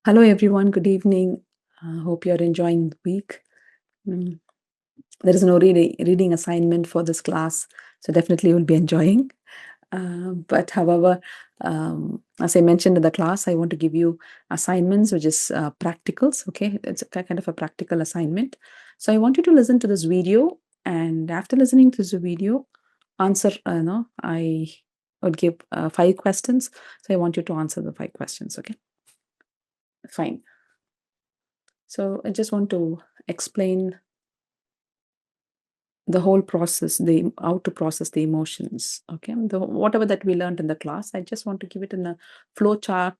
Hello, everyone. Good evening. Hope you're enjoying the week. Mm, There is no reading assignment for this class, so definitely you'll be enjoying. But however, as I mentioned in the class, I want to give you assignments, which is practicals. Okay, it's a kind of a practical assignment. So I want you to listen to this video, and after listening to this video, answer. No, I would give 5 questions. So I want you to answer the 5 questions. Okay, fine. So I just want to explain the whole process, the how to process the emotions. Okay, the whatever that we learned in the class, I just want to give it in a flow chart,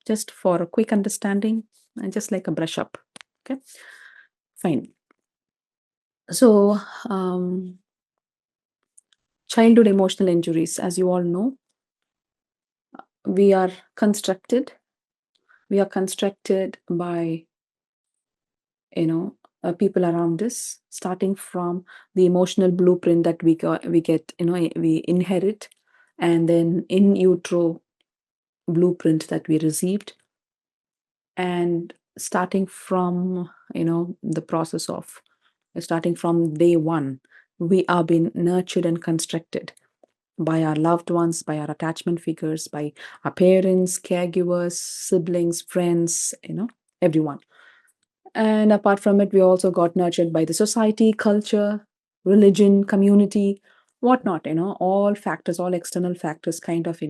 just for a quick understanding and just like a brush up. Okay, fine. So, childhood emotional injuries, as you all know, we are constructed. We are constructed by people around us, starting from the emotional blueprint that we get, we inherit, and then in utero blueprint that we received, and starting from the process of starting from day one, we are being nurtured and constructed by our loved ones, by our attachment figures, by our parents, caregivers, siblings, friends, everyone. And apart from it, we also got nurtured by the society, culture, religion, community, whatnot, all factors, all external factors kind of,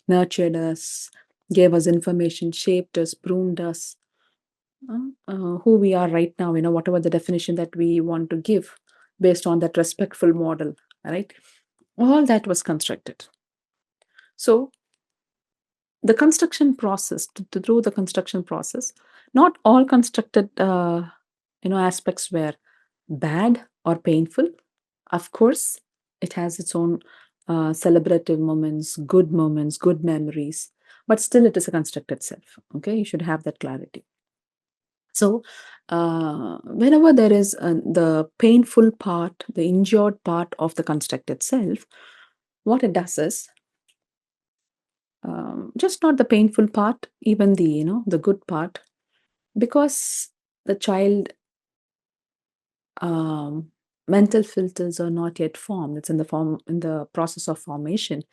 nurtured us, gave us information, shaped us, pruned us, who we are right now, whatever the definition that we want to give based on that respectful model, right? All that was constructed. So the construction process, through the construction process, not all constructed aspects were bad or painful. Of course, it has its own celebrative moments, good memories, but still it is a constructed self. Okay, you should have that clarity. So whenever there is the painful part, the injured part of the constructed self, what it does is, just not the painful part, even the the good part, because the child, um, mental filters are not yet formed. It's in the process of formation,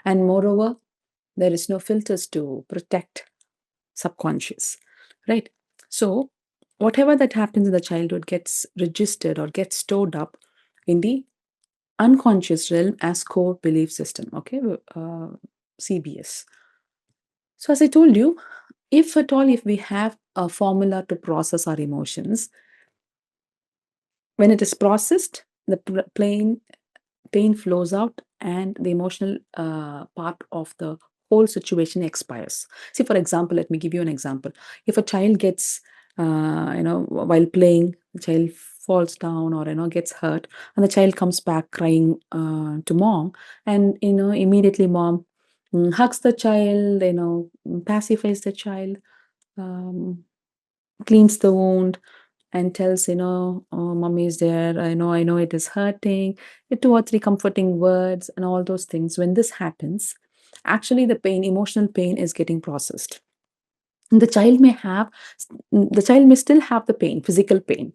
and moreover, there is no filters to protect subconscious, right? So whatever that happens in the childhood gets registered or gets stored up in the unconscious realm as core belief system. Okay, CBS. So as I told you, if at all, if we have a formula to process our emotions, when it is processed, the pain flows out, and the emotional part of the whole situation expires. See, for example, let me give you an example. If a child gets, while playing, the child falls down or gets hurt, and the child comes back crying to mom, and immediately mom hugs the child, pacifies the child, um, cleans the wound, and tells, oh, mommy is there, I know it is hurting, 2 or 3 comforting words and all those things. When this happens, actually the pain, emotional pain, is getting processed. And the child may still have the pain, physical pain.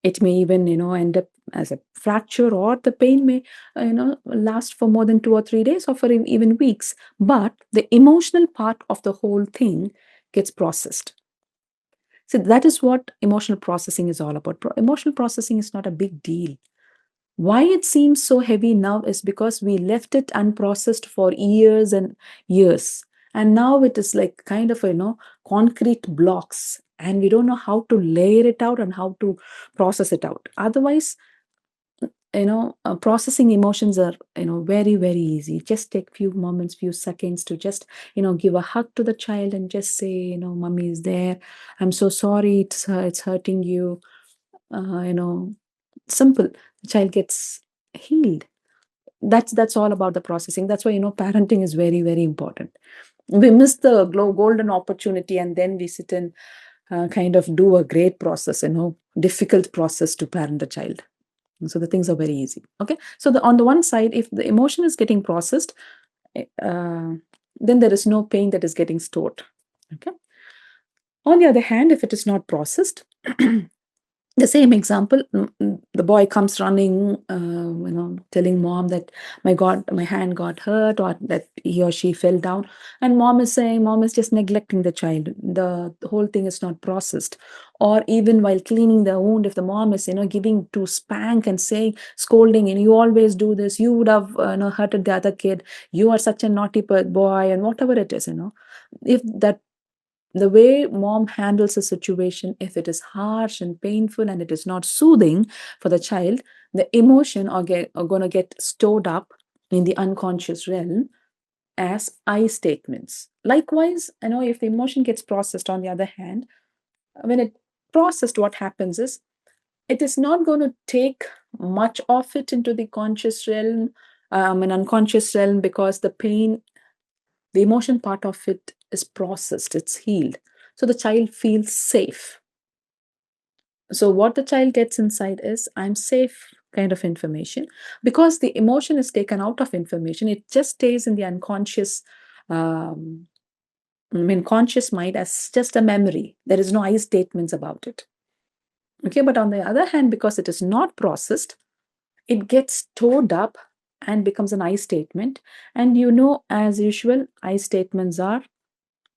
It may even end up as a fracture, or the pain may last for more than 2 or 3 days, or for even weeks, but the emotional part of the whole thing gets processed. So that is what emotional processing is all about. Emotional processing is not a big deal. Why it seems so heavy now is because we left it unprocessed for years and years. And now it is like kind of, concrete blocks. And we don't know how to layer it out and how to process it out. Otherwise, processing emotions are very very easy. Just take few moments, few seconds to just give a hug to the child and just say, mommy is there, I'm so sorry, it's hurting you, simple. The child gets healed. That's all about the processing. That's why parenting is very very important. We miss the golden opportunity, and then we sit and kind of do a great process, difficult process to parent the child. So the things are very easy. Okay, so on the one side, if the emotion is getting processed, uh, then there is no pain that is getting stored. Okay. On the other hand, if it is not processed, the same example, the boy comes running, telling mom that my god, my hand got hurt, or that he or she fell down, and mom is saying, mom is just neglecting the child. The whole thing is not processed. Or even while cleaning the wound, if the mom is giving to spank and saying, scolding, and you always do this, you would have hurted the other kid, you are such a naughty boy, and whatever it is, if that the way mom handles a situation, if it is harsh and painful and it is not soothing for the child, the emotion are going to get stored up in the unconscious realm as I statements. Likewise, if the emotion gets processed, on the other hand, when it processed, what happens is it is not going to take much of it into the conscious realm, an unconscious realm, because the pain, the emotion part of it is processed, it's healed. So the child feels safe. So what the child gets inside is, I'm safe kind of information. Because the emotion is taken out of information, it just stays in the unconscious, conscious mind as just a memory. There is no I statements about it. Okay, but on the other hand, because it is not processed, it gets stored up and becomes an I statement. And as usual, I statements are,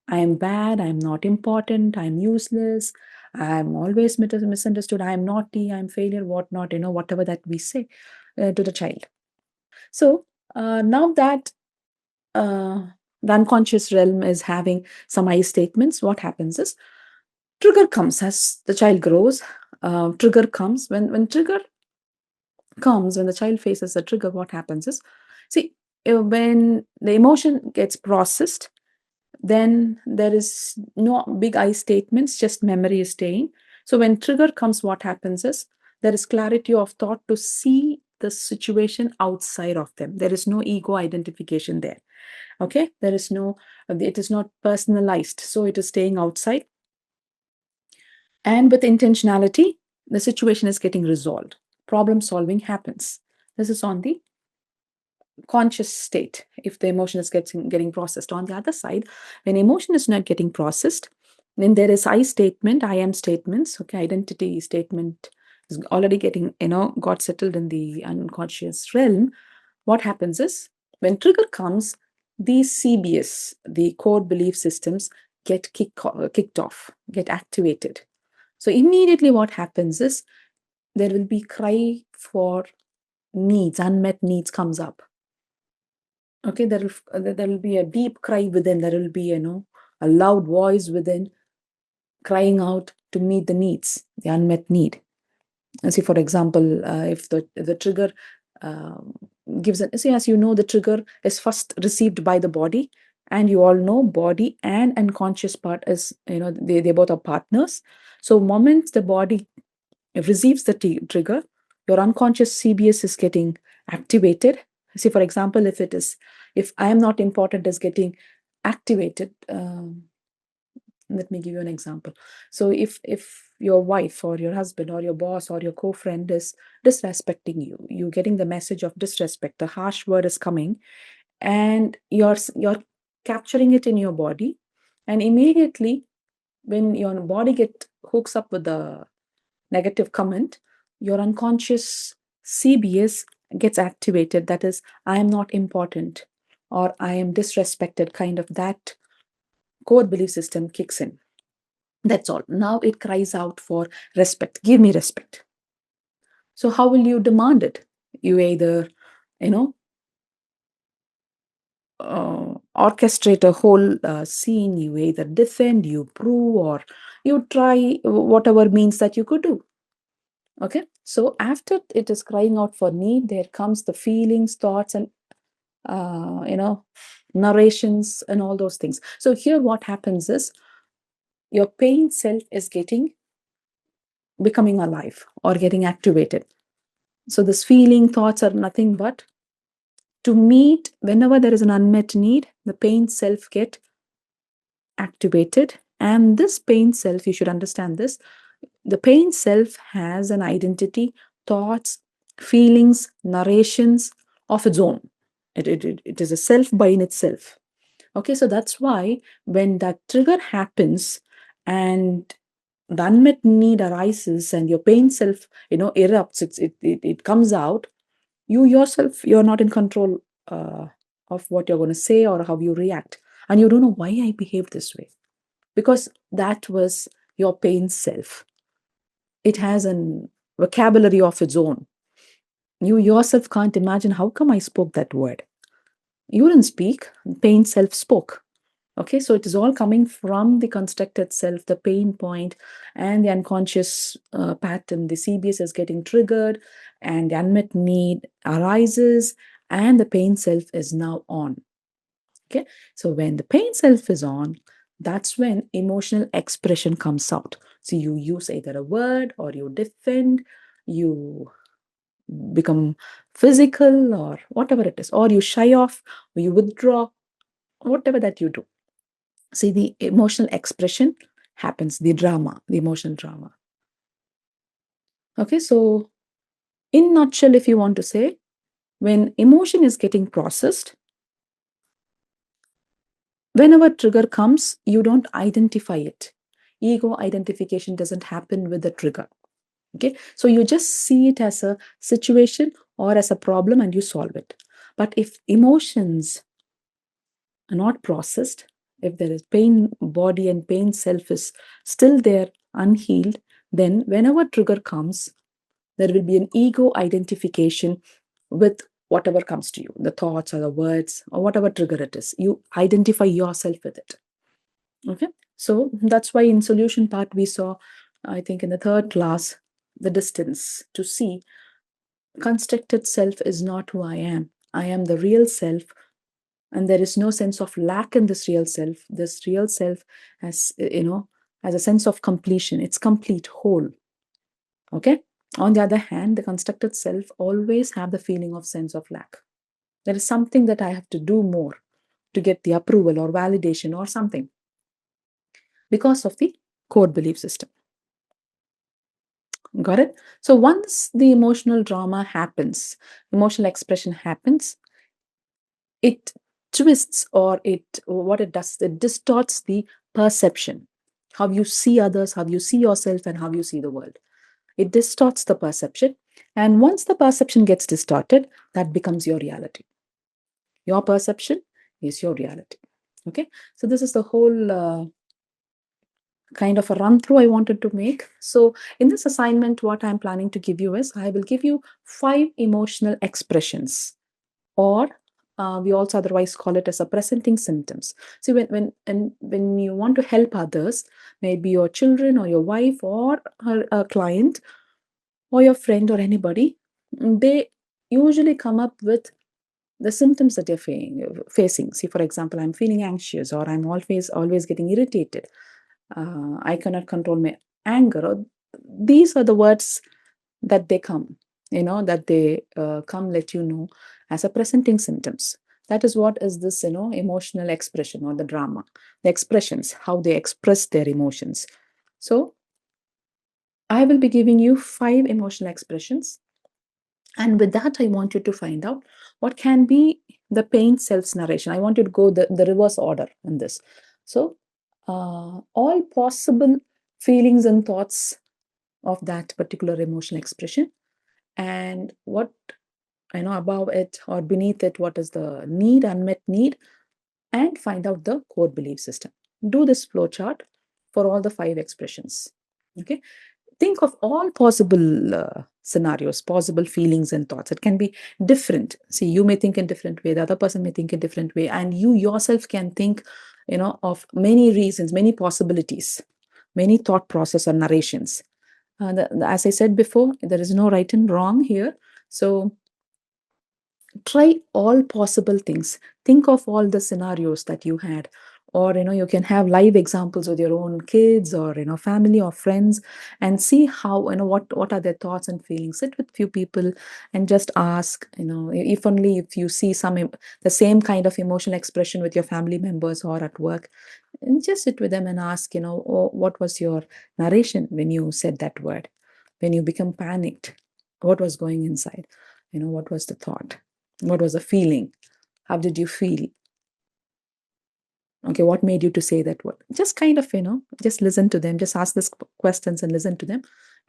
I am bad, I am not important, I am useless, I am always misunderstood, I am naughty, I am failure, whatnot, whatever that we say to the child. So now that the unconscious realm is having some I statements, what happens is trigger comes as the child grows. Trigger comes when trigger comes, when the child faces a trigger, what happens is, see, when the emotion gets processed, then there is no big I statements, just memory is staying. So when trigger comes, what happens is there is clarity of thought to see the situation outside of them. There is no ego identification there. Okay, there is no, it is not personalized, so it is staying outside. And with intentionality, the situation is getting resolved. Problem solving happens. This is on the conscious state, if the emotion is getting processed. On the other side, when emotion is not getting processed, then there is I statement, I am statements. Okay, identity statement is already getting got settled in the unconscious realm. What happens is, when trigger comes, these CBS, the core belief systems, get kicked off, get activated. So immediately what happens is, there will be cry for needs, unmet needs comes up. Okay, there will be a deep cry within. There will be a loud voice within, crying out to meet the needs, the unmet need. And see, for example, if the trigger gives an, see, as the trigger is first received by the body, and you all know body and unconscious part is, they both are partners. So moment the body receives the trigger, your unconscious CBS is getting activated. See, for example, if I am not important is getting activated. Let me give you an example. So if your wife or your husband or your boss or your co-friend is disrespecting you, you getting the message of disrespect, the harsh word is coming, and you're capturing it in your body, and immediately when your body hooks up with the negative comment, your unconscious CBS gets activated. That is, I am not important, or I am disrespected, kind of that core belief system kicks in. That's all. Now it cries out for respect. Give me respect. So how will you demand it? You either, you know, orchestrate a whole scene, you either defend, you prove, or you try whatever means that you could do. Okay, so after it is crying out for need, there comes the feelings, thoughts, and narrations and all those things. So here what happens is, your pain self is becoming alive or getting activated. So this feeling, thoughts are nothing but to meet whenever there is an unmet need, the pain self get activated. And this pain self, you should understand this, the pain self has an identity, thoughts, feelings, narrations of its own. It is a self by in itself. Okay, so that's why when that trigger happens and the unmet need arises and your pain self, erupts, it comes out, you yourself, you're not in control of what you're going to say or how you react. And you don't know why I behave this way, because that was your pain self. It has an vocabulary of its own. You yourself can't imagine how come I spoke that word. You didn't speak, pain self spoke. Okay, so it is all coming from the constructed self, the pain point, and the unconscious pattern. The CBS is getting triggered, and the unmet need arises, and the pain self is now on. Okay, so when the pain self is on, that's when emotional expression comes out. So you use either a word, or you defend, you become physical, or whatever it is, or you shy off, or you withdraw, whatever that you do. See, the emotional expression happens, the drama, the emotional drama. Okay, so in nutshell, if you want to say, when emotion is getting processed, whenever trigger comes, you don't identify it. Ego identification doesn't happen with the trigger. Okay, so you just see it as a situation or as a problem and you solve it. But if emotions are not processed, if there is pain body and pain self is still there, unhealed, then whenever trigger comes, there will be an ego identification with whatever comes to you, the thoughts or the words or whatever trigger it is. You identify yourself with it. Okay, so that's why in solution part we saw, I think in the third class, the distance to see constructed self is not who I am. I am the real self, and there is no sense of lack in this real self. This real self has, has a sense of completion. It's complete, whole. Okay. On the other hand, the constructed self always have the feeling of sense of lack. There is something that I have to do more to get the approval or validation or something because of the core belief system. Got it? So once the emotional drama happens, emotional expression happens, it twists, or what it does, it distorts the perception, how you see others, how you see yourself, and how you see the world. It distorts the perception, and once the perception gets distorted, that becomes your reality. Your perception is your reality. Okay, so this is the whole kind of a run through I wanted to make. So in this assignment, what I'm planning to give you is, I will give you 5 emotional expressions, or we also otherwise call it as a presenting symptoms. See, when you want to help others, maybe your children or your wife or a client or your friend or anybody, they usually come up with the symptoms that they're facing. See, for example, I'm feeling anxious, or I'm always getting irritated. I cannot control my anger. Or these are the words that they come, that they come let you know as a presenting symptoms. That is what is this, emotional expression or the drama, the expressions, how they express their emotions. So I will be giving you 5 emotional expressions. And with that, I want you to find out what can be the pain self's narration. I want you to go the reverse order in this. So, all possible feelings and thoughts of that particular emotional expression, and what above it or beneath it, what is the need, unmet need, and find out the core belief system. Do this flow chart for all the 5 expressions. Okay, think of all possible scenarios, possible feelings and thoughts. It can be different. See, you may think in different way, the other person may think in different way, and you yourself can think of many reasons, many possibilities, many thought process or narrations. As I said before, there is no right and wrong here. So try all possible things. Think of all the scenarios that you had, or you can have live examples with your own kids, or family or friends, and see how, what are their thoughts and feelings. Sit with few people and just ask, if only if you see the same kind of emotional expression with your family members or at work, and just sit with them and ask, oh, what was your narration when you said that word, when you become panicked, what was going inside, what was the thought, what was the feeling? How did you feel? Okay, what made you to say that word? Just kind of, just listen to them, just ask these questions and listen to them.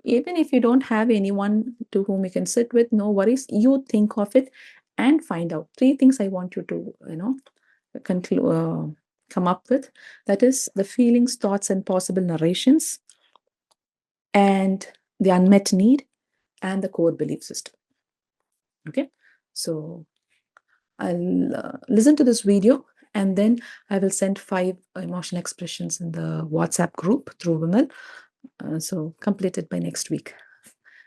Even if you don't have anyone to whom you can sit with, no worries. You think of it and find out. Three things I want you to, conclude, come up with. That is the feelings, thoughts, and possible narrations, and the unmet need, and the core belief system. Okay, so I'll listen to this video, and then I will send 5 emotional expressions in the WhatsApp group through Vimal. So complete it by next week.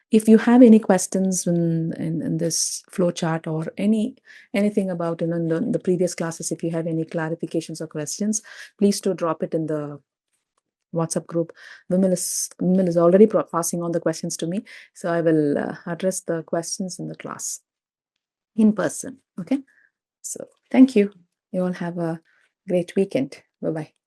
If you have any questions in this flow chart, or anything about in the previous classes, if you have any clarifications or questions, please do drop it in the WhatsApp group. Vimal is already passing on the questions to me, so I will address the questions in the class in person. Okay. So thank you. You all have a great weekend. Bye bye.